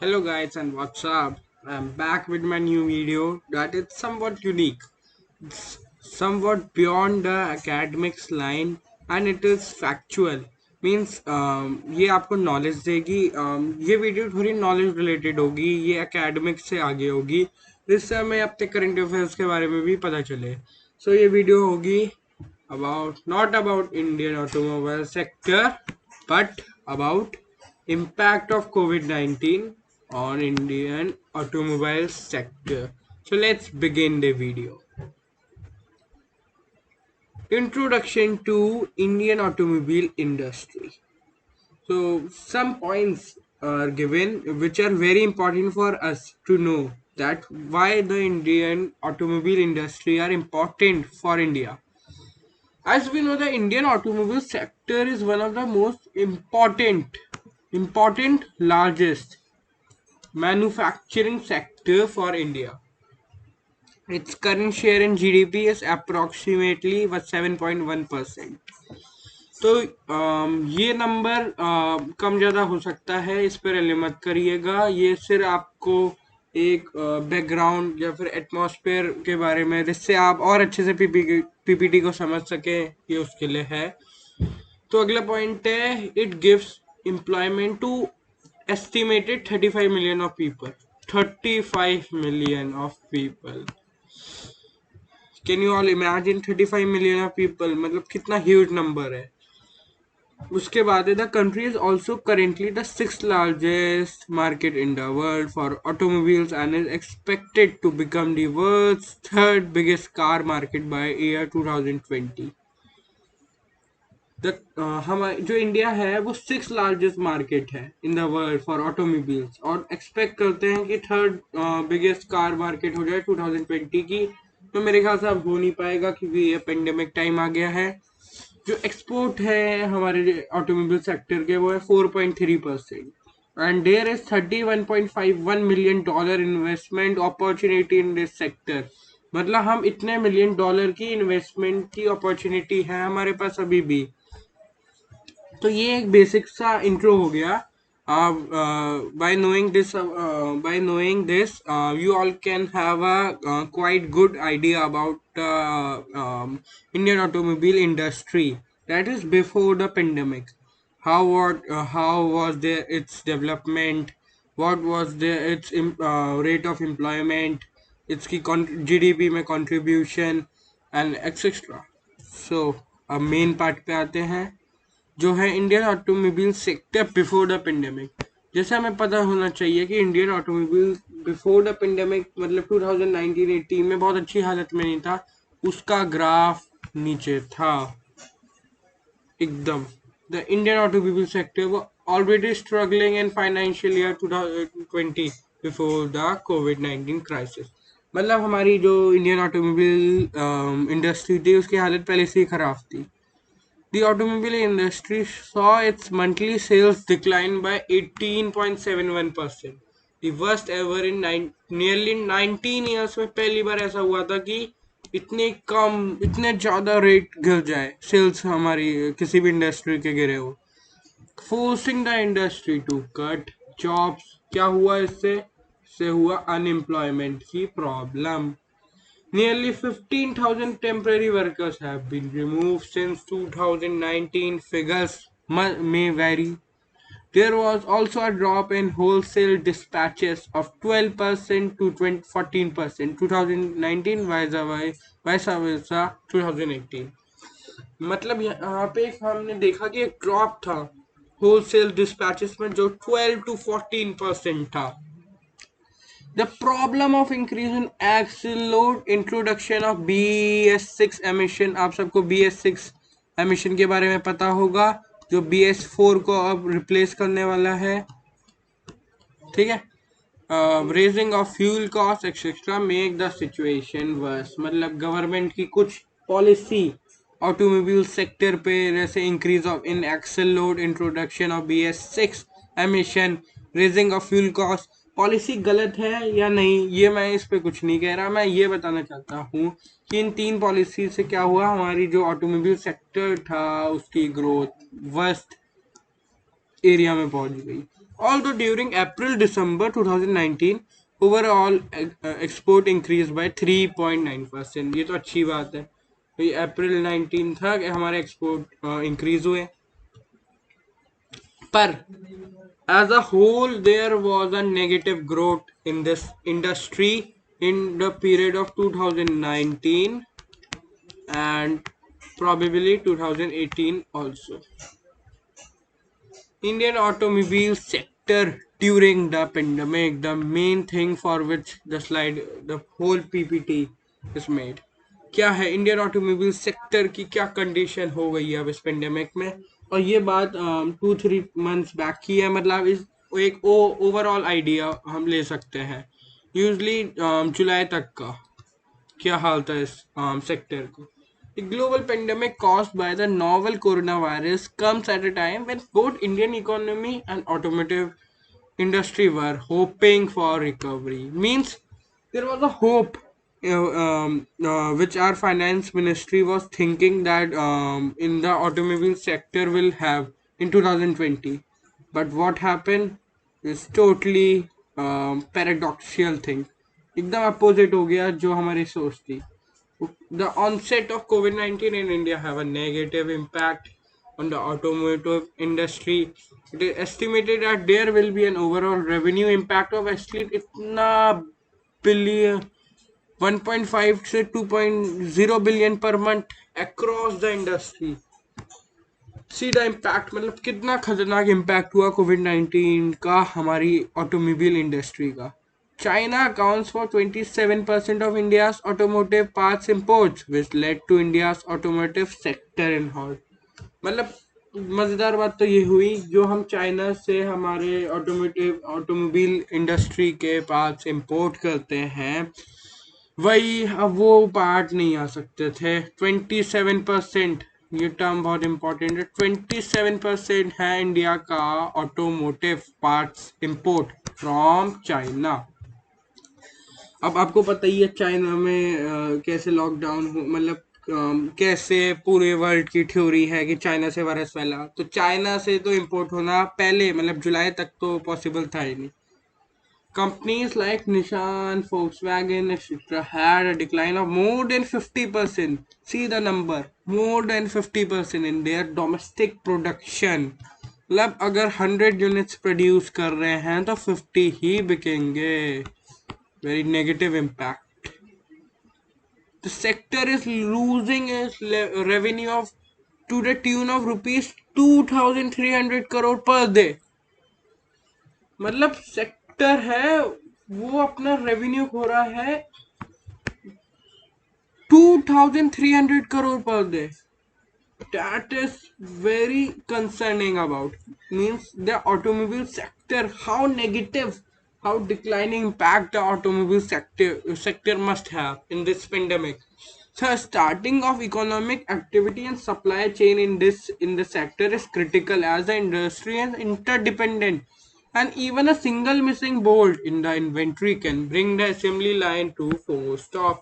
Hello guys and what's up? I'm back with my new video that is somewhat unique. It's somewhat beyond the academics line and it is factual. Means ये आपको knowledge देगी ये video थोड़ी knowledge related होगी ये academics से आगे होगी जिससे हमें अपने करंट अफेयर्स के बारे में भी पता चले ये वीडियो होगी about not about Indian automobile sector but about impact of COVID-19 on Indian automobile sector. So let's begin the video. Introduction to Indian automobile industry. So some points are given which are very important for us to know that why the Indian automobile industry are important for India. As we know, the Indian automobile sector is one of the most important, largest manufacturing sector for India. Its current share in GDP is approximately 7.1%. तो ये number कम ज़्यादा हो सकता है, इस पर relay मत करिएगा। ये सिर्फ आपको एक बैकग्राउंड या फिर एटमॉस्फेयर के बारे में जिससे आप और अच्छे से पीपीटी को समझ सके, ये उसके लिए है। तो अगला पॉइंट है it gives employment to estimated 35 million of people. 35 million of people, can you all imagine 35 million of people, मतलब कितना ह्यूज नंबर है। उसके बाद the country is also currently the six largest market in the world for automobiles and is expected to become the world's third biggest car market by year 2020। हमारे जो India है वो six largest market है इन the world for automobiles और expect करते हैं कि third biggest car market हो जाए 2020 की। तो मेरे ख्याल से अब हो नहीं पाएगा क्योंकि ये पेंडेमिक टाइम आ गया है। जो एक्सपोर्ट है हमारे ऑटोमोबाइल सेक्टर के वो है 4.3% and there is $31.51 million investment opportunity in this sector. मतलब हम इतने मिलियन डॉलर की इन्वेस्टमेंट की अपॉर्चुनिटी है हमारे पास अभी भी। तो ये एक बेसिक सा इंट्रो हो गया। by knowing this you all can have a quite good idea about Indian automobile industry that is before the pandemic. How was there its development, what was there its rate of employment, its की GDP में contribution and etc. So अब main part पे आते हैं जो है Indian automobile sector before the pandemic. जैसे हमें पता होना चाहिए कि Indian automobile before the pandemic मतलब 2019-18 में बहुत अच्छी हालत में नहीं था, उसका ग्राफ नीचे था एकदम। द इंडियन ऑटोमोबाइल सेक्टर वो already struggling in financial year 2020 before the covid crisis. मतलब हमारी जो इंडियन ऑटोमोबाइल इंडस्ट्री थी उसकी हालत पहले से ही खराब थी। The automobile industry saw its monthly sales decline by 18.71%. The worst ever in nearly 19 years में पहली बार ऐसा हुआ था कि इतने ज़्यादा रेट गिर जाए सेल्स हमारी किसी भी इंडस्ट्री के गिरे हो। Forcing the industry to cut jobs. क्या हुआ इससे हुआ अनएम्प्लॉयमेंट की problem. Nearly 15,000 temporary workers have been removed since 2019. Figures may vary. There was also a drop in wholesale dispatches of 12% to 14%. 2019 vice versa 2018. मतलब यहाँ पे हमने देखा कि एक ड्रॉप था होलसेल डिस्पैचेस में जो 12 to 14% था। The problem of increase in axle load, introduction of BS6 emission। आप सबको BS6 emission के बारे में पता होगा जो BS4 को अब रिप्लेस करने वाला है, ठीक है। Raising of fuel cost etcetera make the situation worse. मतलब गवर्नमेंट की कुछ पॉलिसी ऑटोमोबाइल सेक्टर पे जैसे increase of in axle load, introduction of BS6 emission, raising of fuel cost, policy गलत है या नहीं ये मैं इस पे कुछ नहीं कह रहा। मैं ये बताना चाहता हूँ कि इन तीन पॉलिसी से क्या हुआ, हमारी जो ऑटोमोबाइल सेक्टर था उसकी ग्रोथ वर्स्ट एरिया में पहुंच गई। Although during April-December 2019, overall export increased by 3.9%. ये तो अच्छी बात है. ये अप्रैल 19 था कि हमारे एक्सपोर्ट इंक्रीज हुए. पर as a whole, there was a negative growth in this industry in the period of 2019 and probably 2018 also. Indian automobile sector during the pandemic, the main thing for which the whole PPT is made. क्या है Indian automobile sector की क्या condition हो गई है अब इस pandemic में. और ये बात 2-3 मंथ्स बैक की है. मतलब इस एक ओवरऑल आइडिया हम ले सकते हैं. यूजली जुलाई तक का क्या हाल था इस सेक्टर को. The global pandemic caused by the novel coronavirus comes at a time when both Indian economy and automotive industry were hoping for recovery. Means there was a hope which our finance ministry was thinking that in the automobile sector will have in 2020. But what happened is totally paradoxical thing. एकदम opposite हो गया जो हमारी सोच थी. The onset of COVID-19 in India have a negative impact on the automotive industry. It is estimated that there will be an overall revenue impact of at least इतना billion 1.5 से 2.0 billion per month across the industry. सीधा impact मतलब कितना खतरनाक impact हुआ कोविड-19 का हमारी automobile industry का. China accounts for 27% of India's automotive parts imports, which led to India's automotive sector in halt. मतलब मज़ेदार बात तो ये हुई जो हम चाइना से हमारे ऑटोमोबाइल इंडस्ट्री के पार्ट्स इंपोर्ट करते हैं वही अब वो पार्ट नहीं आ सकते थे. 27%, ये टर्म बहुत इंपॉर्टेंट है. 27% है इंडिया का automotive parts import from China. अब आपको पता ही है चाइना में कैसे लॉकडाउन हो. मतलब कैसे पूरे वर्ल्ड की थ्योरी है कि चाइना से वायरस फैला. तो चाइना से तो इंपोर्ट होना पहले मतलब जुलाई तक तो पॉसिबल था ही नहीं. Companies like Nissan, Volkswagen, etc. had a decline of more than 50%. See the number, more than 50% in their domestic production. मतलब अगर 100 यूनिट्स प्रोड्यूस कर रहे हैं तो 50 ही बिकेंगे. Very negative impact. The sector is losing its revenue of to the tune of rupees 2,300 crore per day. मतलब sector है वो अपना रेवेन्यू खो रहा है 2,300 crore per day. That is very concerning about. Means the automobile sector, how negative, how declining impact the automobile sector must have in this pandemic. So starting of economic activity and supply chain in the sector is critical as the industry is interdependent, and even a single missing bolt in the inventory can bring the assembly line to full stop.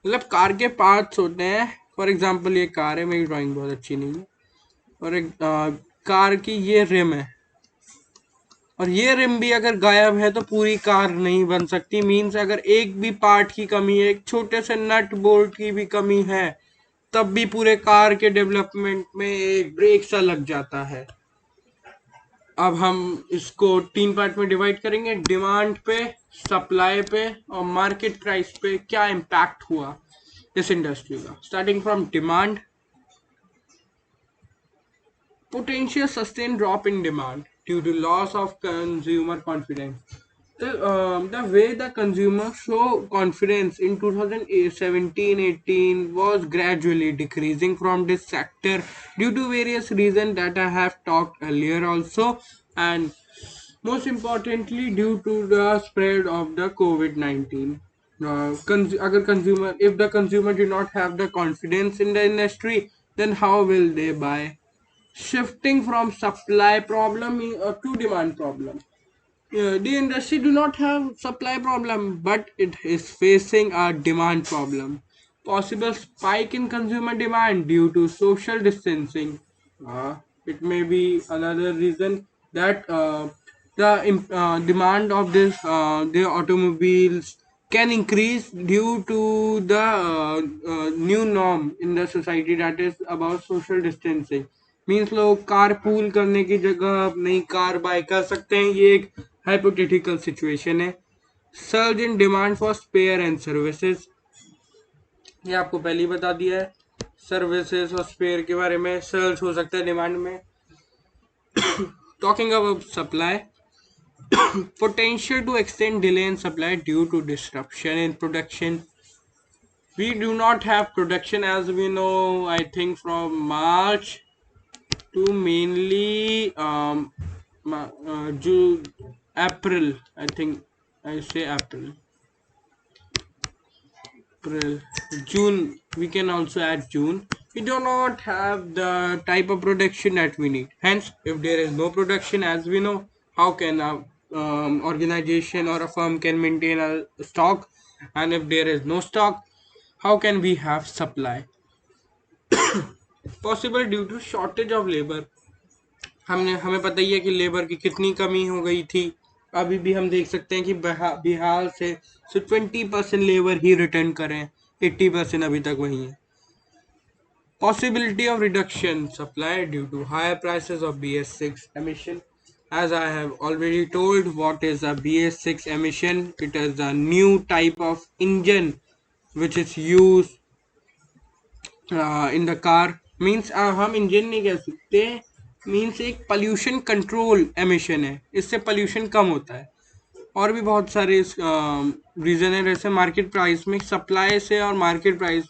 मतलब car के parts होते हैं. For example ये car है, मेरी drawing बहुत अच्छी नहीं है. और एक कार की ये रिम है और ये रिम भी अगर गायब है तो पूरी कार नहीं बन सकती. मींस अगर एक भी पार्ट की कमी है, एक छोटे से नट बोल्ट की भी कमी है, तब भी पूरे कार के डेवलपमेंट में एक ब्रेक सा लग जाता है. अब हम इसको 3 पार्ट में डिवाइड करेंगे. डिमांड पे, सप्लाई पे और मार्केट प्राइस पे क्या इम्पैक्ट हुआ इस इंडस्ट्री का. Starting from demand. Potential sustained drop in demand due to loss of consumer confidence. The way the consumer show confidence in 2017-18 was gradually decreasing from this sector due to various reasons that I have talked earlier also, and most importantly due to the spread of the COVID-19. If the consumer do not have the confidence in the industry, then how will they buy? Shifting from supply problem to demand problem. The industry do not have supply problem, but it is facing a demand problem. Possible spike in consumer demand due to social distancing. It may be another reason. that demand of this the automobiles can increase due to the new norm in the society, that is about social distancing. Means लोग car pool करने की जगह अब नई car bye कर सकते हैं, ये एक हाइपोथेटिकल सिचुएशन है. Surge in demand for spare and services, ये आपको पहले ही बता दिया है. सर्विसेज और स्पेयर के बारे में सर्च हो सकता है डिमांड में. Talking about supply, potential to extend delay in supply due to disruption in production. We do not have production, as we know, I think from March to mainly June, April. I think I say April. April, June. We can also add June. We do not have the type of production that we need. Hence, if there is no production, as we know, how can a organization or a firm can maintain a stock? And if there is no stock, how can we have supply? Possible due to shortage of labor. हमने हमें पता ही है कि labour की कितनी कमी हो गई थी. अभी भी हम देख सकते हैं कि बिहार से सिर्फ 20% लेबर ही रिटर्न करें, 80% अभी तक वही है. Possibility of reduction supply due to higher prices of BS6 emission. As I have already told, what is a BS6 emission? It is a new type of engine which is used in the car. Means हम engine नहीं कह सकते, means एक pollution control emission है, इससे pollution कम होता है. और भी बहुत सारे रीज़न है, जैसे मार्केट प्राइस में सप्लाई से और मार्केट प्राइस,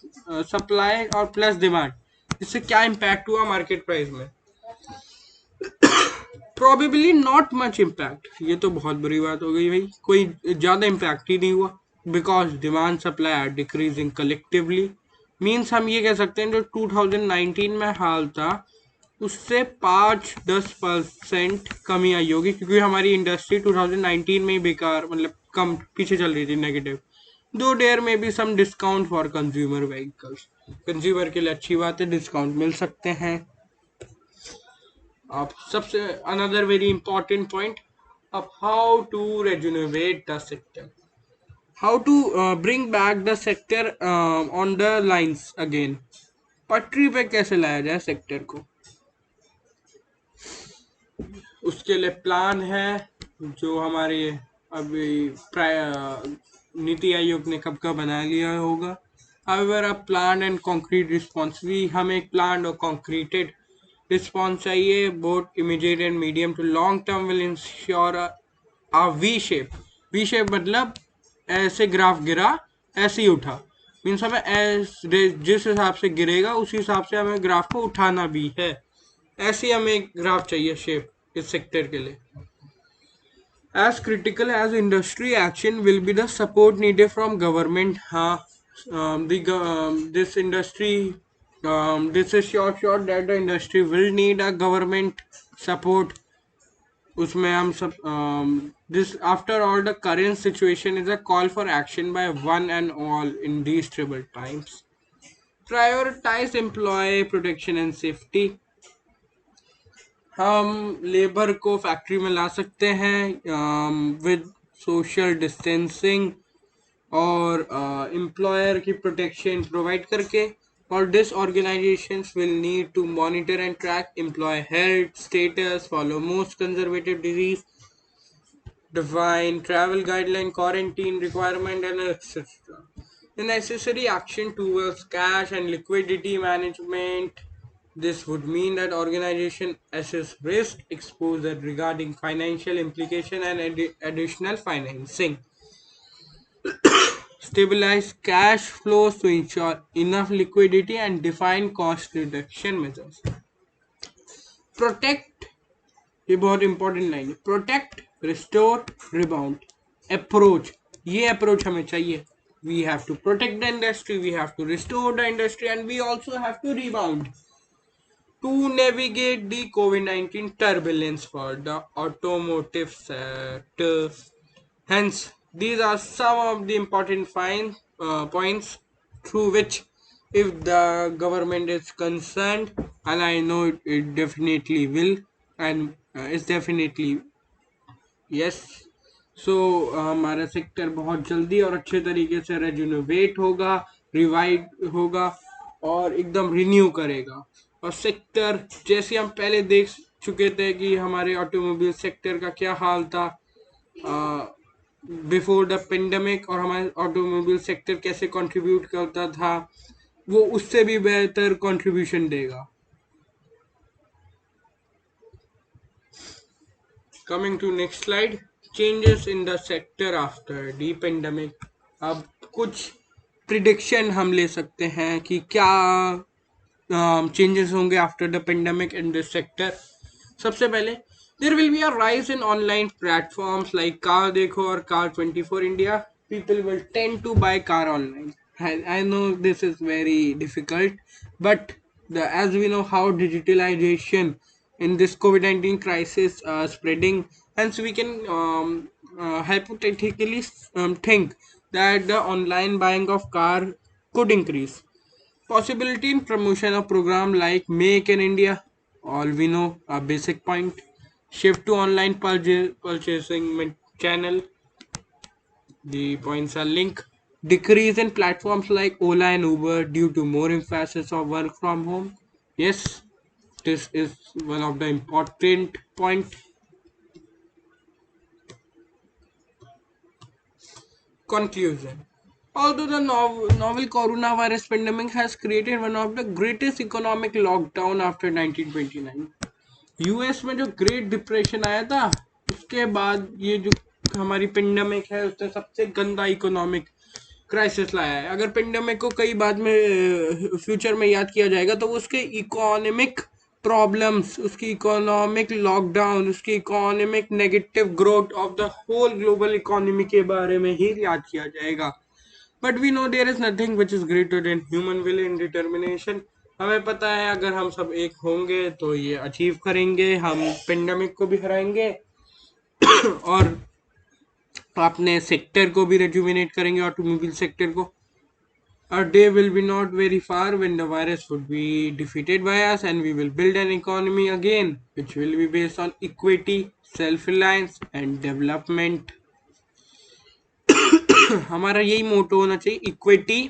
सप्लाई और प्लस डिमांड, इससे क्या इम्पैक्ट हुआ मार्केट प्राइस में. प्रोबेबली नॉट मच इम्पैक्ट, ये तो बहुत बुरी बात हो गई भाई, कोई ज़्यादा इम्पैक्ट ही नहीं हुआ. Because demand supply are decreasing collectively. Means हम ये कह सकते हैं जो 2019 में हाल था उससे 5-10% कमी आई होगी, क्योंकि हमारी इंडस्ट्री 2019 में ही बेकार, मतलब कम पीछे चल रही थी, नेगेटिव. दो there may be some discount for consumer vehicles, consumer के लिए अच्छी बात है, डिस्काउंट मिल सकते हैं. अब सबसे अनदर वेरी इंपॉर्टेंट पॉइंट, अब how to rejuvenate the sector, how to bring back the sector on the lines again. पटरी पे कैसे लाया जाए सेक्टर को, उसके लिए प्लान है जो हमारे अभी नीति आयोग ने कब का बना लिया होगा. However, a planned and concrete response, भी हमें एक planned और concreted response चाहिए, both immediate and medium to long term will ensure a V shape. V shape मतलब ऐसे ग्राफ गिरा ऐसे ही उठा, मीन्स हमें जिस हिसाब से गिरेगा उसी हिसाब से हमें ग्राफ को उठाना भी है. ऐसे हमें एक ग्राफ चाहिए शेप इस सेक्टर के लिए. As critical as industry action will be the support needed from government. हाँ, this industry, this is sure that the industry will need a government support. उसमें हम सब this after all the current situation is a call for action by one and all in these troubled times. Prioritize employee protection and safety. हम labour को factory में ला सकते हैं with social distancing और employer की प्रोटेक्शन प्रोवाइड करके. For this, organizations will need to monitor and track employee health status, follow most conservative disease, define travel guideline, quarantine requirement, and etc. The necessary action towards cash and liquidity management. This would mean that organization assess risk exposure regarding financial implication and additional financing. Stabilize cash flows to ensure enough liquidity and define cost reduction measures. Protect, ये बहुत important line है, protect restore rebound approach. ये approach हमें चाहिए. We have to protect the industry, we have to restore the industry, and we also have to rebound to navigate the COVID-19 turbulence for the automotive sector. Hence, these are some of the important points through which, if the government is concerned, and I know it definitely will, and is definitely yes. So हमारा sector बहुत जल्दी और अच्छे तरीके से रेजुनोवेट होगा, revive होगा और एकदम रिन्यू करेगा। और सेक्टर जैसे हम पहले देख चुके थे कि हमारे ऑटोमोबाइल सेक्टर का क्या हाल था बिफोर द पेंडेमिक, और हमारे ऑटोमोबाइल सेक्टर कैसे कंट्रीब्यूट करता था, वो उससे भी बेहतर कंट्रीब्यूशन देगा। Coming to next slide, changes in the sector after the pandemic। अब कुछ प्रिडिक्शन हम ले सकते हैं कि क्या चेंजेस होंगे after the pandemic in this sector. सबसे पहले there will be a rise in online platforms like CarDekho और car 24 India. People will tend to buy car online. I know this is very difficult, but as we know how digitalization in this COVID-19 crisis spreading, hence we can hypothetically think that the online buying of car could increase. Possibility in promotion of program like Make in India, all we know a basic point. Shift to online purchasing channel, the points are linked. Decrease in platforms like Ola and Uber due to more emphasis of work from home. Yes, this is one of the important point. Conclusion. Although the novel coronavirus pandemic has created one of the greatest economic lockdown after 1929, US में जो great depression आया था उसके बाद ये जो हमारी pandemic है उसने सबसे गंदा इकोनॉमिक क्राइसिस लाया है। अगर पेंडेमिक को कई बाद में फ्यूचर में याद किया जाएगा तो उसके इकोनॉमिक प्रॉब्लम्स, उसकी इकोनॉमिक लॉकडाउन, उसकी economic negative growth of the whole global economy के बारे में ही याद किया जाएगा। But we know there is nothing which is greater than human will and determination. हमें पता है अगर हम सब एक होंगे तो ये अचीव करेंगे, हम पेंडेमिक को भी हराएंगे और अपने सेक्टर को भी रेजुमिनेट करेंगे, ऑटोमोबाइल सेक्टर को। Our day will be not very far when the virus would be defeated by us and we will build an economy again which will be based on equity, self-reliance and development। हमारा यही मोटो होना चाहिए, equity,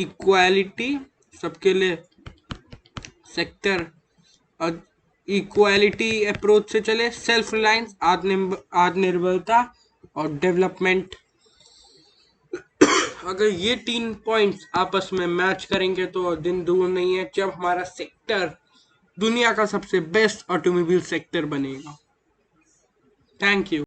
equality सबके लिए, sector equality approach से चले, self reliance आत्मनिर्भरता और डेवलपमेंट। अगर ये 3 पॉइंट्स आपस में मैच करेंगे तो दिन दूर नहीं है जब हमारा सेक्टर दुनिया का सबसे बेस्ट ऑटोमोबाइल सेक्टर बनेगा। Thank you.